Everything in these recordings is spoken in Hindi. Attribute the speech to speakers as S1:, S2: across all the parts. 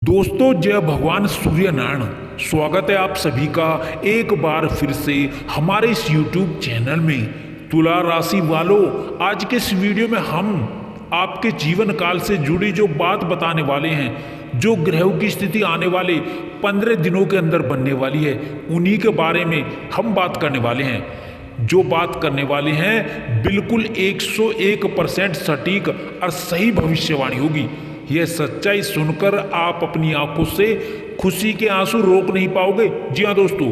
S1: दोस्तों जय भगवान सूर्य नारायण। स्वागत है आप सभी का एक बार फिर से हमारे इस YouTube चैनल में। तुला राशि वालों, आज के इस वीडियो में हम आपके जीवन काल से जुड़ी जो बात बताने वाले हैं, जो ग्रहों की स्थिति आने वाले 15 दिनों के अंदर बनने वाली है, उन्हीं के बारे में हम बात करने वाले हैं। जो बात करने वाले हैं बिल्कुल 101% सटीक और सही भविष्यवाणी होगी। यह सच्चाई सुनकर आप अपनी आंखों से खुशी के आंसू रोक नहीं पाओगे। जी हाँ दोस्तों,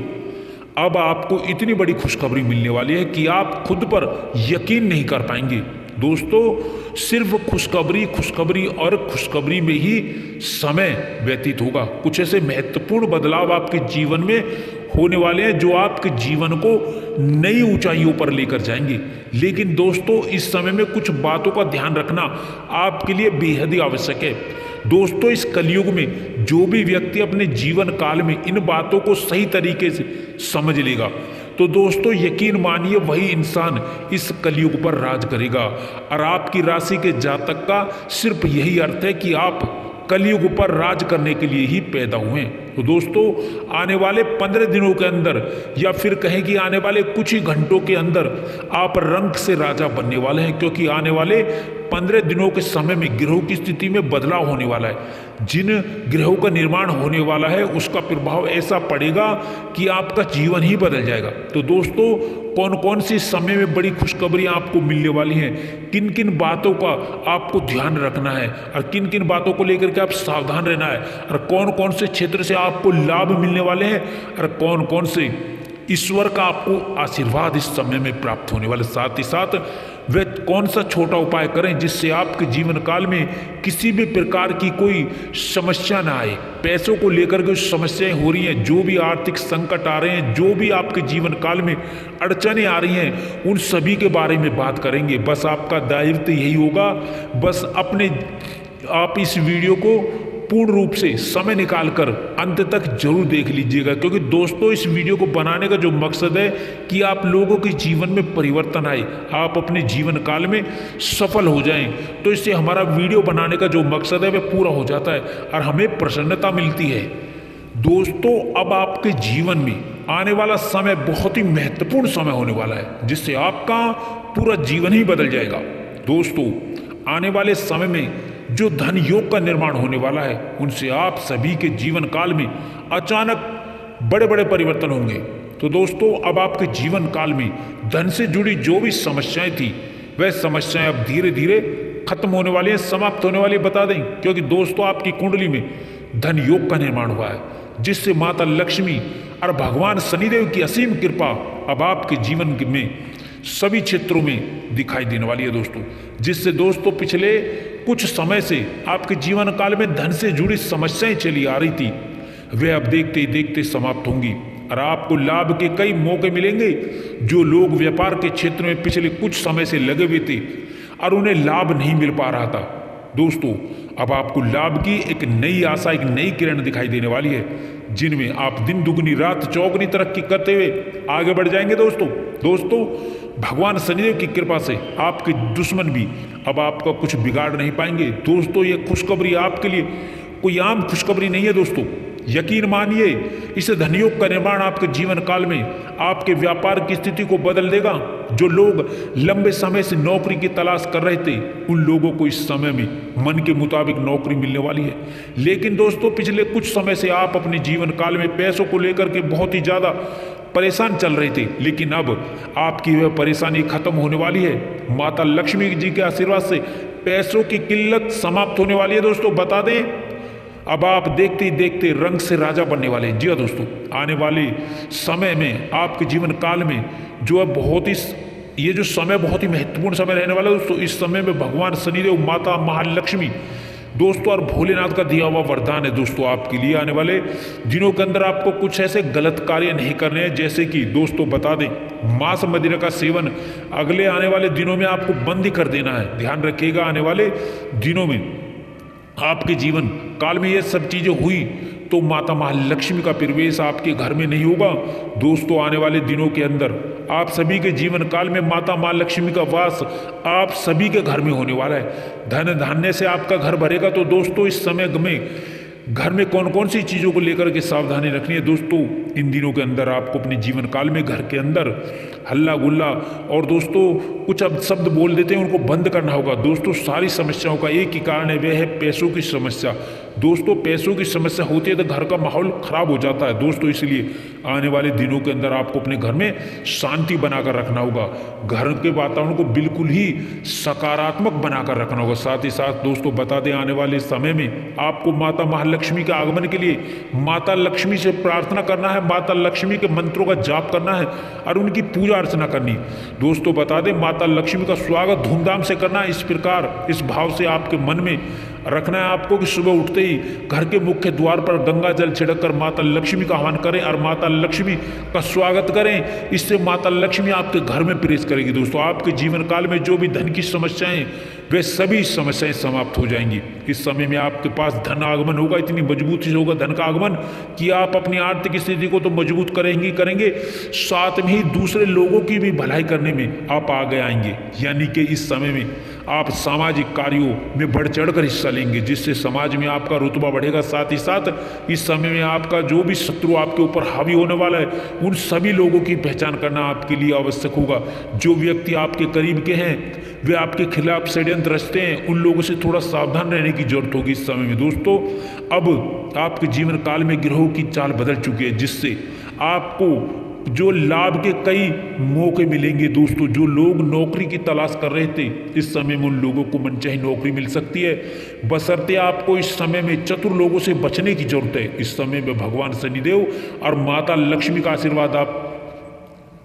S1: अब आपको इतनी बड़ी खुशखबरी मिलने वाली है कि आप खुद पर यकीन नहीं कर पाएंगे। दोस्तों सिर्फ खुशखबरी और खुशखबरी में ही समय व्यतीत होगा। कुछ ऐसे महत्वपूर्ण बदलाव आपके जीवन में होने वाले हैं जो आपके जीवन को नई ऊंचाइयों पर लेकर जाएंगे। लेकिन दोस्तों इस समय में कुछ बातों का ध्यान रखना आपके लिए बेहद ही आवश्यक है। दोस्तों इस कलयुग में जो भी व्यक्ति अपने जीवन काल में इन बातों को सही तरीके से समझ लेगा तो दोस्तों यकीन मानिए वही इंसान इस कलयुग पर राज करेगा। और आपकी राशि के जातक का सिर्फ यही अर्थ है कि आप कलयुग पर राज करने के लिए ही पैदा हुए हैं। तो दोस्तों आने वाले 15 दिनों के अंदर या फिर कहें कि आने वाले कुछ ही घंटों के अंदर आप रंग से राजा बनने वाले हैं, क्योंकि आने वाले 15 दिनों के समय में ग्रहों की स्थिति में बदलाव होने वाला है। जिन ग्रहों का निर्माण होने वाला है उसका प्रभाव ऐसा पड़ेगा कि आपका जीवन ही बदल जाएगा। तो दोस्तों कौन कौन सी समय में बड़ी खुशखबरी आपको मिलने वाली हैं, किन किन बातों का आपको ध्यान रखना है और किन किन बातों को लेकर के आप सावधान रहना है, और कौन कौन से क्षेत्र से आपको लाभ मिलने वाले हैं और कौन कौन से ईश्वर का आपको आशीर्वाद इस समय में प्राप्त होने वाले, साथ ही साथ वे कौन सा छोटा उपाय करें जिससे आपके जीवन काल में किसी भी प्रकार की कोई समस्या ना आए। पैसों को लेकर के समस्याएं हो रही हैं, जो भी आर्थिक संकट आ रहे हैं, जो भी आपके जीवन काल में अड़चनें आ रही हैं, उन सभी के बारे में बात करेंगे। बस आपका दायित्व यही होगा, बस आप इस वीडियो को पूर्ण रूप से समय निकालकर अंत तक जरूर देख लीजिएगा, क्योंकि दोस्तों इस वीडियो को बनाने का जो मकसद है कि आप लोगों के जीवन में परिवर्तन आए, आप अपने जीवन काल में सफल हो जाएं। तो इससे हमारा वीडियो बनाने का जो मकसद है वह पूरा हो जाता है और हमें प्रसन्नता मिलती है। दोस्तों अब आपके जीवन में आने वाला समय बहुत ही महत्वपूर्ण समय होने वाला है, जिससे आपका पूरा जीवन ही बदल जाएगा। दोस्तों आने वाले समय में जो धन योग का निर्माण होने वाला है उनसे आप सभी के जीवन काल में अचानक बड़े बड़े परिवर्तन होंगे। तो दोस्तों अब आपके जीवन काल में धन से जुड़ी जो भी समस्याएं थी वह समस्याएं अब धीरे धीरे खत्म होने वाली हैं, समाप्त होने वाली बता दें, क्योंकि दोस्तों आपकी कुंडली में धन योग का निर्माण हुआ है, जिससे माता लक्ष्मी और भगवान शनिदेव की असीम कृपा अब आपके जीवन में सभी क्षेत्रों में दिखाई देने वाली है दोस्तों। जिससे दोस्तों पिछले कुछ समय से आपके जीवन काल में धन से जुड़ी समस्याएं चली आ रही थी, वे अब देखते ही देखते समाप्त होंगी और आपको लाभ के कई मौके मिलेंगे। जो लोग व्यापार के क्षेत्र में पिछले कुछ समय से लगे हुए थे और उन्हें लाभ नहीं मिल पा रहा था, दोस्तों अब आपको लाभ की एक नई आशा, एक नई किरण दिखाई देने वाली है, जिनमें आप दिन दुगनी रात चौगुनी तरक्की करते हुए आगे बढ़ जाएंगे। दोस्तों भगवान शनिदेव की कृपा से आपके दुश्मन भी अब आपका कुछ बिगाड़ नहीं पाएंगे। दोस्तों ये खुशखबरी आपके लिए कोई आम खुशखबरी नहीं है। दोस्तों यकीन मानिए इस धनयोग का निर्माण आपके जीवन काल में आपके व्यापार की स्थिति को बदल देगा। जो लोग लंबे समय से नौकरी की तलाश कर रहे थे उन लोगों को इस समय में मन के मुताबिक नौकरी मिलने वाली है। लेकिन दोस्तों पिछले कुछ समय से आप अपने जीवन काल में पैसों को लेकर के बहुत ही ज़्यादा परेशान चल रहे थे, लेकिन अब आपकी वह परेशानी खत्म होने वाली है। माता लक्ष्मी जी के आशीर्वाद से पैसों की किल्लत समाप्त होने वाली है। दोस्तों बता दें अब आप देखते ही देखते रंग से राजा बनने वाले हैं। जी हाँ दोस्तों, आने वाले समय में आपके जीवन काल में जो है ये जो समय बहुत ही महत्वपूर्ण समय रहने वाला है दोस्तों। इस समय में भगवान शनिदेव, माता महालक्ष्मी दोस्तों और भोलेनाथ का दिया हुआ वरदान है दोस्तों आपके लिए। आने वाले दिनों के अंदर आपको कुछ ऐसे गलत कार्य नहीं करने हैं, जैसे कि दोस्तों बता दें मांस मदिरा का सेवन अगले आने वाले दिनों में आपको बंद ही कर देना है। ध्यान रखिएगा आने वाले दिनों में आपके जीवन काल में ये सब चीज़ें हुई तो माता महालक्ष्मी का प्रवेश आपके घर में नहीं होगा। दोस्तों आने वाले दिनों के अंदर आप सभी के जीवन काल में माता महालक्ष्मी का वास आप सभी के घर में होने वाला है। धन धान्य से आपका घर भरेगा। तो दोस्तों इस समय में घर में कौन कौन सी चीज़ों को लेकर के सावधानी रखनी है दोस्तों, इन दिनों के अंदर आपको अपने जीवन काल में घर के अंदर हल्ला गुल्ला और दोस्तों कुछ अब शब्द बोल देते हैं उनको बंद करना होगा। दोस्तों सारी समस्याओं का एक ही कारण है, वह है पैसों की समस्या। दोस्तों पैसों की समस्या होती है तो घर का माहौल खराब हो जाता है दोस्तों, इसलिए आने वाले दिनों के अंदर आपको अपने घर में शांति बनाकर रखना होगा। घर के वातावरण को बिल्कुल ही सकारात्मक बनाकर रखना होगा। साथ ही साथ दोस्तों बता दें, आने वाले समय में आपको माता महालक्ष्मी के आगमन के लिए माता लक्ष्मी से प्रार्थना करना है, माता लक्ष्मी के मंत्रों का जाप करना है और उनकी पूजा अर्चना करनी। दोस्तों बता दें, माता लक्ष्मी का स्वागत धूमधाम से करना है। इस प्रकार इस भाव से आपके मन में रखना है आपको कि सुबह उठते ही घर के मुख्य द्वार पर गंगा जल छिड़क कर माता लक्ष्मी का आह्वान करें और माता लक्ष्मी का स्वागत करें। इससे माता लक्ष्मी आपके घर में प्रवेश करेगी। दोस्तों आपके जीवन काल में जो भी धन की समस्याएं, वे सभी समस्याएं समाप्त हो जाएंगी। इस समय में आपके पास धन आगमन होगा, इतनी मजबूती से होगा धन का आगमन कि आप अपनी आर्थिक स्थिति को तो मजबूत करेंगे, साथ में ही दूसरे लोगों की भी भलाई करने में आप आगे आएंगे। यानी कि इस समय में आप सामाजिक कार्यों में बढ़ चढ़ कर हिस्सा लेंगे, जिससे समाज में आपका रुतबा बढ़ेगा। साथ ही साथ इस समय में आपका जो भी शत्रु आपके ऊपर हावी होने वाला है, उन सभी लोगों की पहचान करना आपके लिए आवश्यक होगा। जो व्यक्ति आपके करीब के हैं, वे आपके खिलाफ षड्यंत्र रचते हैं, उन लोगों से थोड़ा सावधान रहने की जरूरत होगी इस समय में। दोस्तों अब आपके जीवन काल में ग्रहों की चाल बदल चुकी है, जिससे आपको जो लाभ के कई मौके मिलेंगे। दोस्तों जो लोग नौकरी की तलाश कर रहे थे, इस समय में उन लोगों को मनचाही नौकरी मिल सकती है, बशर्ते आपको इस समय में चतुर लोगों से बचने की जरूरत है। इस समय में भगवान शनिदेव और माता लक्ष्मी का आशीर्वाद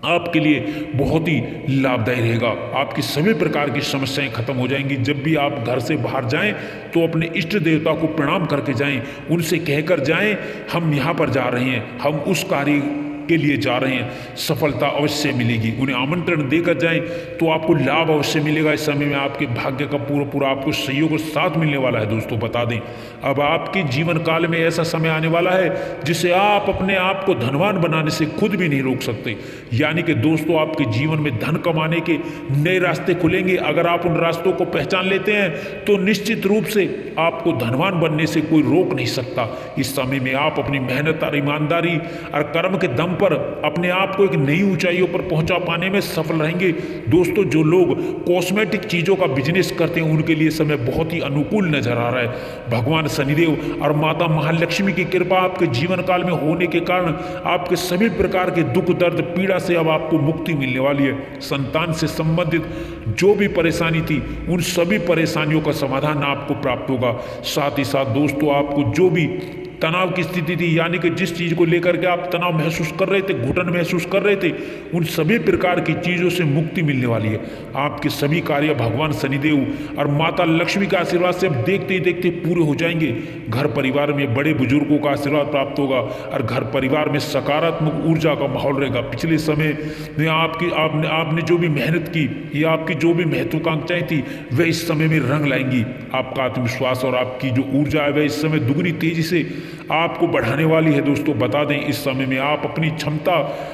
S1: आपके लिए बहुत ही लाभदायी रहेगा। आपकी सभी प्रकार की समस्याएं खत्म हो जाएंगी। जब भी आप घर से बाहर जाएं तो अपने इष्ट देवता को प्रणाम करके जाएं, उनसे कहकर जाएं हम यहाँ पर जा रहे हैं, हम उस कार्य के लिए जा रहे हैं, सफलता अवश्य मिलेगी। उन्हें आमंत्रण देकर जाएं तो आपको लाभ अवश्य मिलेगा। इस समय में आपके भाग्य का पूरा आपको सहयोग और साथ मिलने वाला है। दोस्तों बता दें, अब आपके जीवन काल में ऐसा समय आने वाला है जिसे आप अपने आप को धनवान बनाने से खुद भी नहीं रोक सकते। यानी कि दोस्तों आपके जीवन में धन कमाने के नए रास्ते खुलेंगे। अगर आप उन रास्तों को पहचान लेते हैं तो निश्चित रूप से आपको धनवान बनने से कोई रोक नहीं सकता। इस समय में आप अपनी मेहनत और ईमानदारी और कर्म के दम पर अपने आप को एक नई ऊंचाइयों पर पहुंचा पाने में सफल रहेंगे। दोस्तों जो लोग कॉस्मेटिक चीजों का बिजनेस करते हैं, उनके लिए समय बहुत ही अनुकूल नजर आ रहा है। भगवान शनिदेव और माता महालक्ष्मी की कृपा आपके जीवन काल में होने के कारण आपके सभी प्रकार के दुख दर्द पीड़ा से अब आपको मुक्ति मिलने वाली है। संतान से संबंधित जो भी परेशानी थी, उन सभी परेशानियों का समाधान आपको प्राप्त होगा। साथ ही साथ दोस्तों आपको जो भी तनाव की स्थिति थी, यानी कि जिस चीज को लेकर के आप तनाव महसूस कर रहे थे, घुटन महसूस कर रहे थे, उन सभी प्रकार की चीजों से मुक्ति मिलने वाली है। आपके सभी कार्य भगवान शनिदेव और माता लक्ष्मी के आशीर्वाद से अब देखते ही देखते पूरे हो जाएंगे। घर परिवार में बड़े बुजुर्गों का आशीर्वाद प्राप्त होगा और घर परिवार में सकारात्मक ऊर्जा का माहौल रहेगा। पिछले समय में आपने जो भी मेहनत की या आपकी जो भी महत्वाकांक्षाएं थी, वह इस समय में रंग लाएंगी। आपका आत्मविश्वास और आपकी जो ऊर्जा है वह इस समय दुगनी तेजी से आपको बढ़ाने वाली है। दोस्तों बता दें, इस समय में आप अपनी क्षमता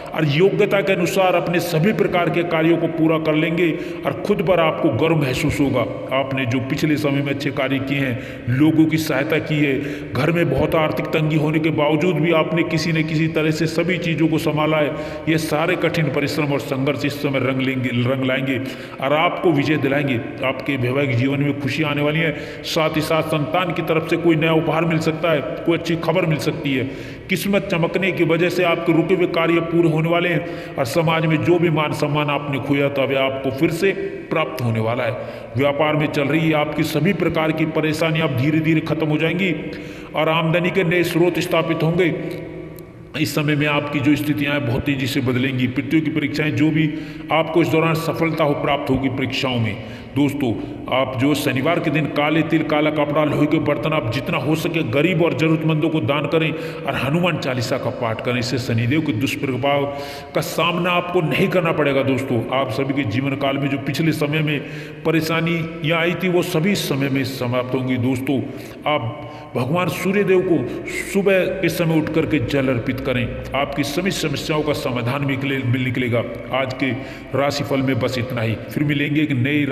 S1: और योग्यता के अनुसार अपने सभी प्रकार के कार्यों को पूरा कर लेंगे और खुद पर आपको गर्व महसूस होगा। आपने जो पिछले समय में अच्छे कार्य किए हैं, लोगों की सहायता की है, घर में बहुत आर्थिक तंगी होने के बावजूद भी आपने किसी न किसी तरह से सभी चीज़ों को संभाला है। ये सारे कठिन परिश्रम और संघर्ष इस समय रंग लाएंगे और आपको विजय दिलाएंगे। आपके वैवाहिक जीवन में खुशी आने वाली है। साथ ही साथ संतान की तरफ से कोई नया उपहार मिल सकता है, कोई अच्छी खबर मिल सकती है। किस्मत चमकने की वजह से आपके रुके हुए कार्य पूरे होने वाले हैं और समाज में जो भी मान सम्मान आपने खोया था वह आपको फिर से प्राप्त होने वाला है। व्यापार में चल रही है आपकी सभी प्रकार की परेशानियां अब धीरे धीरे खत्म हो जाएंगी और आमदनी के नए स्रोत स्थापित होंगे। इस समय में आपकी जो स्थितियां हैं बहुत तेजी से बदलेंगी। प्रतियोगी की परीक्षाएं जो भी आपको इस दौरान सफलता हो प्राप्त होगी परीक्षाओं में। दोस्तों आप जो शनिवार के दिन काले तिल, काला कपड़ा, लोहे के बर्तन आप जितना हो सके गरीब और जरूरतमंदों को दान करें और हनुमान चालीसा का पाठ करें। इससे शनिदेव के दुष्प्रभाव का सामना आपको नहीं करना पड़ेगा। दोस्तों आप सभी के जीवन काल में जो पिछले समय में परेशानियां आई थी वो सभी समय में समाप्त होंगी। दोस्तों आप भगवान सूर्यदेव को सुबह के समय उठ करके जल अर्पित करें, आपकी सभी समस्याओं का समाधान निकलेगा। आज के राशिफल में बस इतना ही, फिर मिलेंगे एक नई